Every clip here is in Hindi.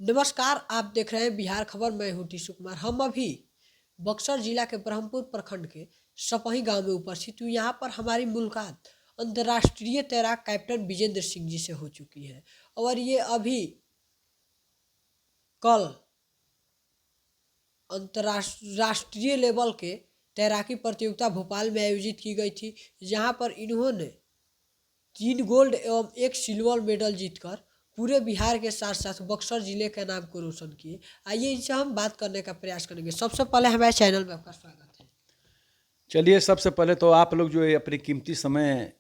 नमस्कार, आप देख रहे हैं बिहार खबर। मैं हूं टीसू कुमार। हम अभी बक्सर जिला के ब्रह्मपुर प्रखंड के सपही गांव में उपस्थित हूँ। यहाँ पर हमारी मुलाकात अंतर्राष्ट्रीय तैराक कैप्टन विजेंद्र सिंह जी से हो चुकी है और ये अभी कल अंतर्राष्ट्रीय लेवल के तैराकी प्रतियोगिता भोपाल में आयोजित की गई थी, जहाँ पर इन्होंने 3 गोल्ड एवं 1 सिल्वर मेडल जीतकर पूरे बिहार के साथ साथ बक्सर जिले के नाम को रोशन किए। आइए इनसे हम बात करने का प्रयास करेंगे। सबसे पहले हमारे चैनल में आपका स्वागत है। चलिए, सबसे पहले तो आप लोग जो है अपनी कीमती समय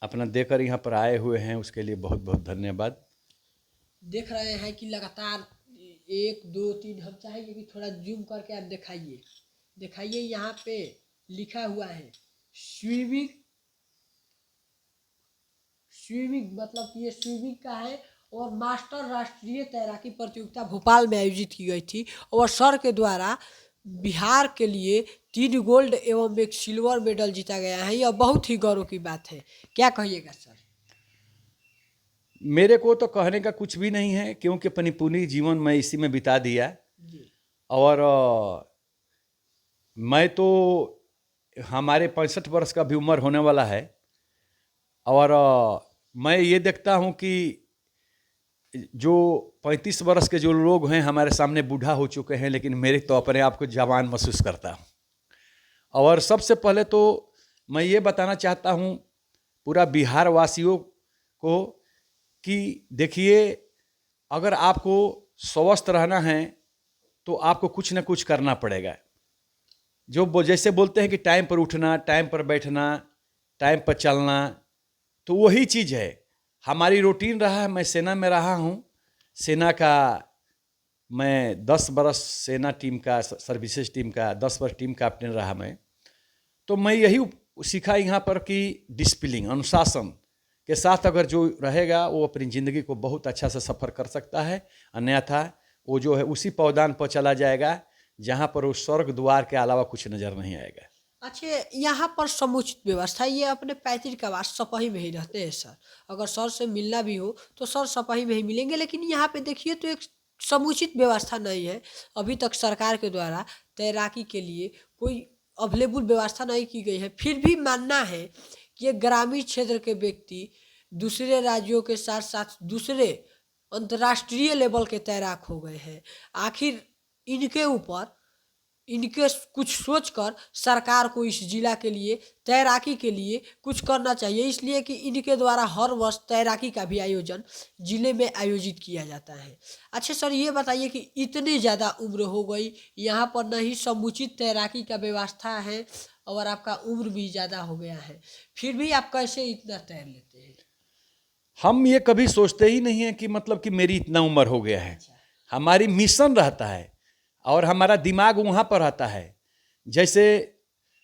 अपना देकर यहाँ पर आए हुए हैं, उसके लिए बहुत बहुत धन्यवाद। देख रहे हैं कि लगातार 1 2 3 हम चाहेंगे कि थोड़ा जूम करके आप दिखाइए। यहाँ पे लिखा हुआ है स्विमिंग मतलब कि ये स्विमिंग का है और मास्टर राष्ट्रीय तैराकी प्रतियोगिता भोपाल में आयोजित की गई थी और सर के द्वारा बिहार के लिए 3 गोल्ड एवं 1 सिल्वर मेडल जीता गया है। यह बहुत ही गौरव की बात है। क्या कहिएगा सर? मेरे को तो कहने का कुछ भी नहीं है, क्योंकि अपनी पूरी जीवन मैं इसी में बिता दिया। जी। और मैं तो हमारे 65 वर्ष का भी उम्र होने वाला है और मैं ये देखता हूँ कि जो 35 वर्ष के जो लोग हैं हमारे सामने बूढ़ा हो चुके हैं, लेकिन मेरे तो अपने आप को जवान महसूस करता हूँ। और सबसे पहले तो मैं ये बताना चाहता हूँ पूरा बिहार वासियों को कि देखिए, अगर आपको स्वस्थ रहना है तो आपको कुछ ना कुछ करना पड़ेगा। जो जैसे बोलते हैं कि टाइम पर उठना, टाइम पर बैठना, टाइम पर चलना, तो वही चीज़ है। हमारी रूटीन रहा है। मैं सेना में रहा हूँ। सेना का मैं 10 बरस सेना टीम का, सर्विसेज टीम का 10 वर्ष टीम कैप्टन रहा मैं। तो मैं यही सीखा यहाँ पर कि डिसिप्लिन, अनुशासन के साथ अगर जो रहेगा वो अपनी ज़िंदगी को बहुत अच्छा से सफ़र कर सकता है। अन्यथा वो जो है उसी पौधान पर चला जाएगा जहाँ पर वो स्वर्ग द्वार के अलावा कुछ नज़र नहीं आएगा। अच्छा, यहाँ पर समुचित व्यवस्था, ये अपने पैतृक आवास सपही में ही रहते हैं सर। अगर सर से मिलना भी हो तो सर सपही में ही मिलेंगे, लेकिन यहाँ पे देखिए तो एक समुचित व्यवस्था नहीं है। अभी तक सरकार के द्वारा तैराकी के लिए कोई अवेलेबल व्यवस्था नहीं की गई है। फिर भी मानना है कि ये ग्रामीण क्षेत्र के व्यक्ति दूसरे राज्यों के साथ साथ दूसरे अंतर्राष्ट्रीय लेवल के तैराक हो गए हैं। आखिर इनके कुछ सोचकर सरकार को इस जिला के लिए, तैराकी के लिए कुछ करना चाहिए, इसलिए कि इनके द्वारा हर वर्ष तैराकी का भी आयोजन जिले में आयोजित किया जाता है। अच्छा सर, ये बताइए कि इतनी ज़्यादा उम्र हो गई, यहाँ पर नहीं समुचित तैराकी का व्यवस्था है और आपका उम्र भी ज़्यादा हो गया है, फिर भी आप कैसे इतना तैर लेते हैं? हम ये कभी सोचते ही नहीं है कि मतलब कि मेरी इतना उम्र हो गया है। हमारी मिशन रहता है और हमारा दिमाग वहाँ पर रहता है। जैसे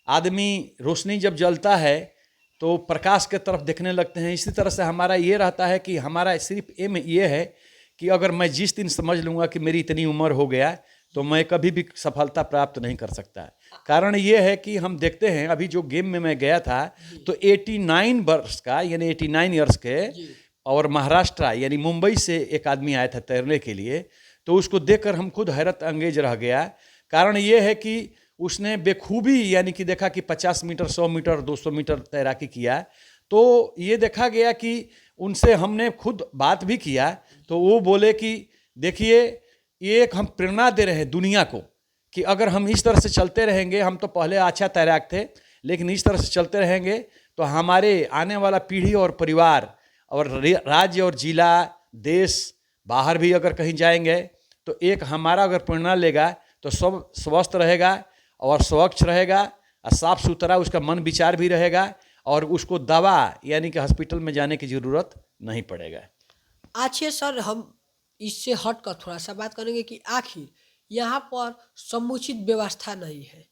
आदमी रोशनी जब जलता है तो प्रकाश के तरफ देखने लगते हैं, इसी तरह से हमारा ये रहता है कि हमारा सिर्फ एम ये है कि अगर मैं जिस दिन समझ लूँगा कि मेरी इतनी उम्र हो गया तो मैं कभी भी सफलता प्राप्त नहीं कर सकता। कारण ये है कि हम देखते हैं अभी जो गेम में मैं गया था तो 89 वर्ष का यानी 89 ईयर्स के और महाराष्ट्र यानी मुंबई से एक आदमी आया था तैरने के लिए। तो उसको देखकर हम खुद हैरत अंगेज रह गया। कारण ये है कि उसने बेखूबी यानी कि देखा कि 50 मीटर, 100 मीटर, 200 मीटर तैराकी किया। तो ये देखा गया कि उनसे हमने खुद बात भी किया तो वो बोले कि देखिए, ये एक हम प्रेरणा दे रहे हैं दुनिया को कि अगर हम इस तरह से चलते रहेंगे, हम तो पहले अच्छा तैराक थे लेकिन इस तरह से चलते रहेंगे तो हमारे आने वाला पीढ़ी और परिवार और राज्य और जिला, देश, बाहर भी अगर कहीं जाएंगे तो एक हमारा अगर प्रेरणा लेगा तो सब स्वस्थ रहेगा और स्वच्छ रहेगा और साफ सुथरा उसका मन विचार भी रहेगा और उसको दवा यानी कि हॉस्पिटल में जाने की ज़रूरत नहीं पड़ेगा। अच्छा सर, हम इससे हट कर थोड़ा सा बात करेंगे कि आखिर यहाँ पर समुचित व्यवस्था नहीं है।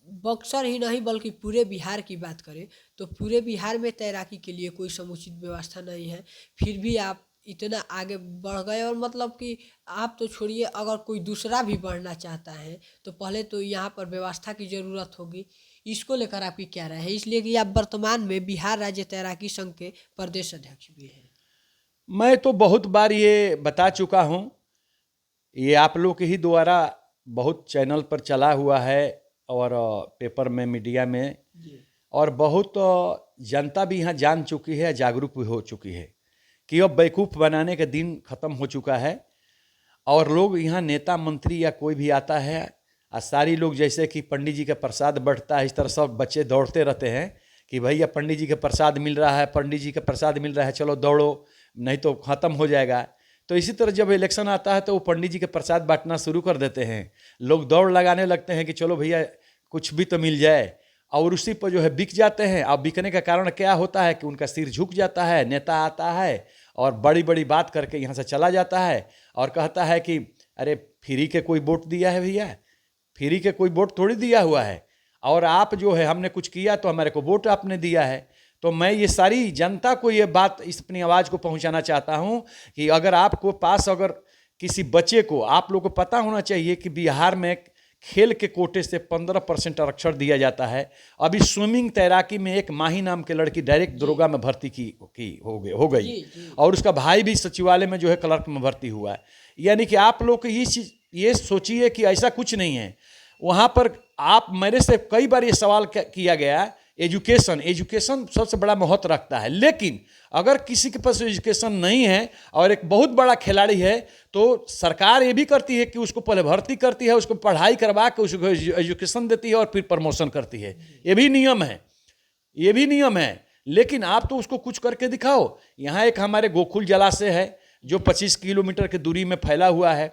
बक्सर ही नहीं बल्कि पूरे बिहार की बात करें तो पूरे बिहार में तैराकी के लिए कोई समुचित व्यवस्था नहीं है। फिर भी आप इतना आगे बढ़ गए और मतलब कि आप तो छोड़िए, अगर कोई दूसरा भी बढ़ना चाहता है तो पहले तो यहाँ पर व्यवस्था की ज़रूरत होगी। इसको लेकर आपकी क्या राय है, इसलिए कि आप वर्तमान में बिहार राज्य तैराकी संघ के प्रदेश अध्यक्ष भी हैं? मैं तो बहुत बार ये बता चुका हूँ, ये आप लोग के ही द्वारा बहुत चैनल पर चला हुआ है और पेपर में, मीडिया में, और बहुत जनता भी यहाँ जान चुकी है, जागरूक भी हो चुकी है कि अब बेवकूफ़ बनाने का दिन ख़त्म हो चुका है। और लोग यहाँ नेता मंत्री या कोई भी आता है, सारी लोग जैसे कि पंडित जी का प्रसाद बढ़ता है, इस तरह सब बच्चे दौड़ते रहते हैं कि भैया पंडित जी का प्रसाद मिल रहा है, पंडित जी का प्रसाद मिल रहा है, चलो दौड़ो नहीं तो ख़त्म हो जाएगा। तो इसी तरह जब इलेक्शन आता है तो वो पंडित जी के प्रसाद बांटना शुरू कर देते हैं, लोग दौड़ लगाने लगते हैं कि चलो भैया कुछ भी तो मिल जाए, और उसी पर जो है बिक जाते हैं। अब बिकने का कारण क्या होता है कि उनका सिर झुक जाता है, नेता आता है और बड़ी बड़ी बात करके यहाँ से चला जाता है और कहता है कि अरे फ्री के कोई वोट दिया है भैया, फ्री के कोई वोट थोड़ी दिया हुआ है, और आप जो है हमने कुछ किया तो हमारे को वोट आपने दिया है। तो मैं ये सारी जनता को ये बात, इस अपनी आवाज़ को पहुंचाना चाहता हूं कि अगर आपको पास, अगर किसी बच्चे को, आप लोग को पता होना चाहिए कि बिहार में खेल के कोटे से 15% आरक्षण दिया जाता है। अभी स्विमिंग, तैराकी में एक माही नाम के लड़की डायरेक्ट दरोगा में भर्ती हो गई और उसका भाई भी सचिवालय में जो है क्लर्क में भर्ती हुआ है। यानी कि आप लोग को ये सोचिए कि ऐसा कुछ नहीं है वहाँ पर। आप, मेरे से कई बार ये सवाल किया गया, एजुकेशन सबसे बड़ा महत्व रखता है, लेकिन अगर किसी के पास एजुकेशन नहीं है और एक बहुत बड़ा खिलाड़ी है तो सरकार ये भी करती है कि उसको पहले भर्ती करती है, उसको पढ़ाई करवा के उसको एजुकेशन देती है और फिर प्रमोशन करती है। ये भी नियम है, ये भी नियम है, लेकिन आप तो उसको कुछ करके दिखाओ। यहाँ एक हमारे गोकुल जलाशय है जो 25 किलोमीटर की दूरी में फैला हुआ है।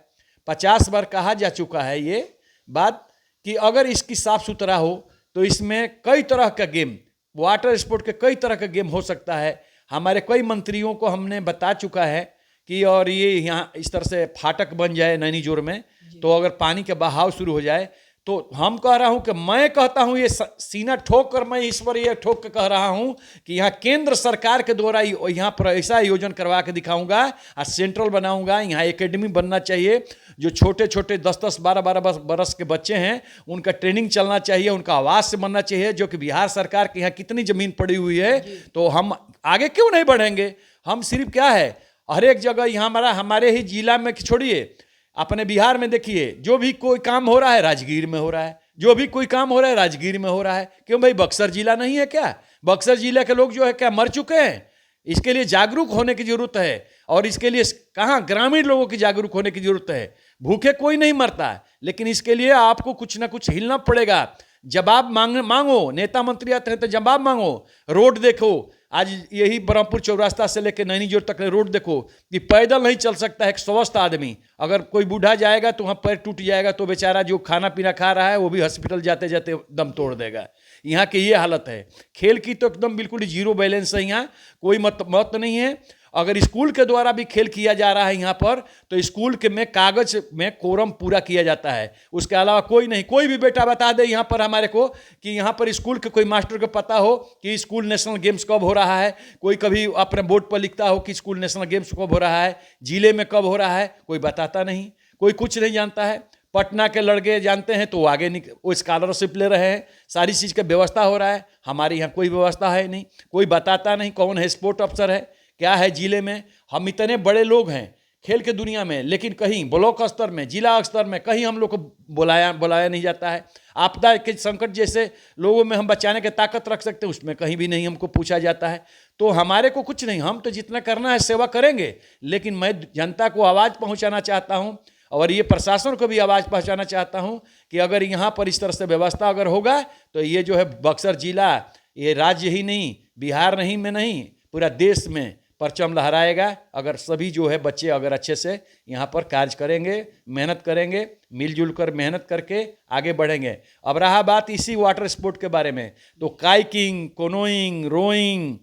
50 बार कहा जा चुका है ये बात कि अगर इसकी साफ सुथरा हो तो इसमें कई तरह का गेम, वाटर स्पोर्ट के कई तरह का गेम हो सकता है। हमारे कई मंत्रियों को हमने बता चुका है कि और ये यहाँ इस तरह से फाटक बन जाए नैनीजोर में, तो अगर पानी का बहाव शुरू हो जाए तो हम कह रहा हूं कि मैं कहता हूं, ये सीना ठोक कर मैं इस पर ये ठोक कर कह रहा हूं कि यहाँ केंद्र सरकार के द्वारा यहाँ पर ऐसा आयोजन करवा के दिखाऊंगा और सेंट्रल बनाऊंगा। यहाँ एकेडमी बनना चाहिए, जो छोटे छोटे 10-10, 12-12 बरस के बच्चे हैं उनका ट्रेनिंग चलना चाहिए, उनका आवाज़ से बनना चाहिए। जो कि बिहार सरकार के यहाँ कितनी ज़मीन पड़ी हुई है, तो हम आगे क्यों नहीं बढ़ेंगे। हम सिर्फ क्या है, हर एक जगह यहाँ हमारे ही जिला में छोड़िए, अपने बिहार में देखिए, जो भी कोई काम हो रहा है राजगीर में हो रहा है, जो भी कोई काम हो रहा है राजगीर में हो रहा है। क्यों भाई, बक्सर जिला नहीं है क्या? बक्सर जिला के लोग जो है क्या मर चुके हैं? इसके लिए जागरूक होने की जरूरत है, और इसके लिए कहाँ ग्रामीण लोगों की जागरूक होने की जरूरत है। भूखे कोई नहीं मरता है, लेकिन इसके लिए आपको कुछ ना कुछ हिलना पड़ेगा। जवाब मांगो, नेता मंत्री आते हैं तो जवाब मांगो। रोड देखो, आज यही ब्रह्मपुर चौरास्ता से लेकर नैनीजोर तक रोड देखो कि पैदल नहीं चल सकता है एक स्वस्थ आदमी। अगर कोई बूढ़ा जाएगा तो वहाँ पैर टूट जाएगा, तो बेचारा जो खाना पीना खा रहा है वो भी हॉस्पिटल जाते जाते दम तोड़ देगा। यहाँ की ये हालत है। खेल की तो एकदम बिल्कुल जीरो बैलेंस है, यहाँ कोई मत नहीं है। अगर स्कूल के द्वारा भी खेल किया जा रहा है यहाँ पर, तो स्कूल के में कागज में कोरम पूरा किया जाता है, उसके अलावा कोई नहीं। कोई भी बेटा बता दे यहाँ पर हमारे को कि यहाँ पर स्कूल के कोई मास्टर को पता हो कि स्कूल नेशनल गेम्स कब हो रहा है, कोई कभी अपने बोर्ड पर लिखता हो कि स्कूल नेशनल गेम्स कब हो रहा है, जिले में कब हो रहा है, कोई बताता नहीं, कोई कुछ नहीं जानता है। पटना के लड़के जानते हैं तो वो आगे वो स्कॉलरशिप ले रहे हैं, सारी चीज़ का व्यवस्था हो रहा है। हमारे यहाँ कोई व्यवस्था है नहीं, कोई बताता नहीं कौन है स्पोर्ट अफसर है, क्या है जिले में। हम इतने बड़े लोग हैं खेल के दुनिया में, लेकिन कहीं ब्लॉक स्तर में, जिला स्तर में कहीं हम लोग को बुलाया नहीं जाता है। आपदा के संकट जैसे लोगों में हम बचाने की ताकत रख सकते हैं, उसमें कहीं भी नहीं हमको पूछा जाता है। तो हमारे को कुछ नहीं, हम तो जितना करना है सेवा करेंगे, लेकिन मैं जनता को आवाज़ पहुँचाना चाहता हूँ और ये प्रशासन को भी आवाज़ पहुँचाना चाहता हूँ कि अगर यहाँ पर इस तरह से व्यवस्था अगर होगा तो ये जो है बक्सर जिला, ये राज्य ही नहीं, बिहार नहीं में नहीं, पूरा देश में परचम लहराएगा। अगर सभी जो है बच्चे अगर अच्छे से यहाँ पर कार्य करेंगे, मेहनत करेंगे, मिलजुल कर मेहनत करके आगे बढ़ेंगे। अब रहा बात इसी वाटर स्पोर्ट के बारे में, तो काइकिंग, कोनोइंग, रोइंग,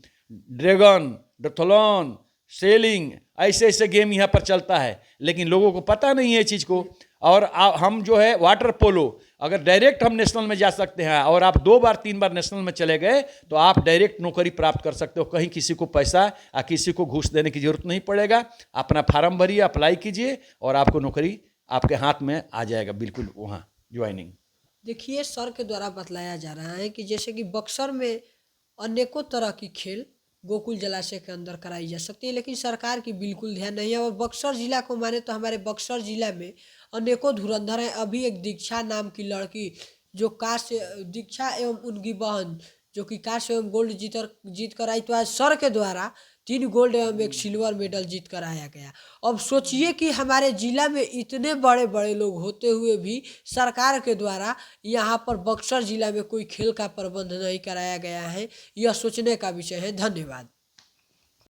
ड्रैगन, डेथलॉन, सेलिंग, ऐसे ऐसे गेम यहाँ पर चलता है, लेकिन लोगों को पता नहीं है चीज़ को। और हम जो है वाटर पोलो, अगर डायरेक्ट हम नेशनल में जा सकते हैं और आप 2 बार 3 बार नेशनल में चले गए तो आप डायरेक्ट नौकरी प्राप्त कर सकते हो। कहीं किसी को पैसा या किसी को घूस देने की जरूरत नहीं पड़ेगा। अपना फार्म भरिए, अप्लाई कीजिए और आपको नौकरी आपके हाथ में आ जाएगा, बिल्कुल वहाँ ज्वाइनिंग। देखिए, सर के द्वारा बतलाया जा रहा है कि जैसे कि बक्सर में अनेकों तरह की खेल गोकुल जलाशय के अंदर कराई जा सकती है, लेकिन सरकार की बिल्कुल ध्यान नहीं है। और बक्सर ज़िला को माने तो हमारे बक्सर ज़िला में अनेकों धुरंधर हैं। अभी एक दीक्षा नाम की लड़की जो कांस्य, दीक्षा एवं उनकी बहन जो कि कांस्य एवं गोल्ड जीत कर आई, तो आज सर के द्वारा 3 गोल्ड एवं 1 सिल्वर मेडल जीत कर आया गया। अब सोचिए कि हमारे ज़िला में इतने बड़े बड़े लोग होते हुए भी सरकार के द्वारा यहाँ पर बक्सर ज़िला में कोई खेल का प्रबंध नहीं कराया गया है। यह सोचने का विषय है। धन्यवाद।